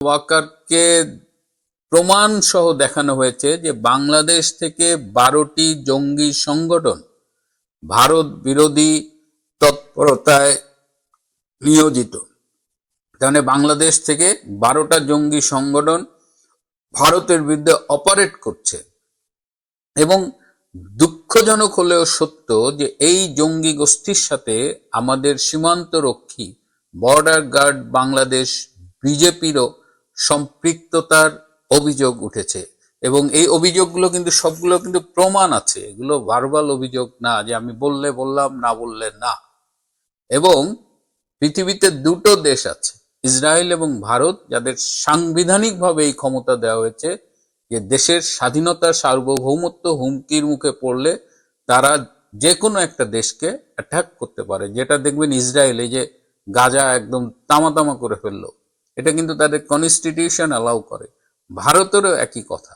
ওয়াকারকে প্রমাণ সহ দেখানো হয়েছে যে বাংলাদেশ থেকে 12টি জঙ্গি সংগঠন ভারত বিরোধী তৎপরতায় নিয়োজিত। তাহলে বাংলাদেশ থেকে 12টা জঙ্গি সংগঠন ভারতের বিরুদ্ধে অপারেট করছে। এবং দুঃখজনক হলেও সত্য যে এই জঙ্গি গোষ্ঠীর সাথে আমাদের সীমান্ত রক্ষী বর্ডার গার্ড বাংলাদেশ বিজেপিরও সম্পৃক্ততার অভিযোগ উঠেছে। এবং এই অভিযোগগুলো কিন্তু সবগুলো কিন্তু প্রমাণ আছে, এগুলো ভার্বাল অভিযোগ না যে আমি বললে বললাম না বললে না। এবং পৃথিবীতে দুটো দেশ আছে, ইসরায়েল এবং ভারত, যাদের সাংবিধানিকভাবে এই ক্ষমতা দেওয়া হয়েছে যে দেশের স্বাধীনতা সার্বভৌমত্ব হুমকির মুখে পড়লে তারা যে কোনো একটা দেশকে অ্যাটাক করতে পারে। যেটা দেখবেন ইসরায়েল এই যে গাজা একদম তামা তামা করে ফেললো, এটা কিন্তু তাদের কনস্টিটিউশন অ্যালাউ করে। ভারতেরও একই কথা।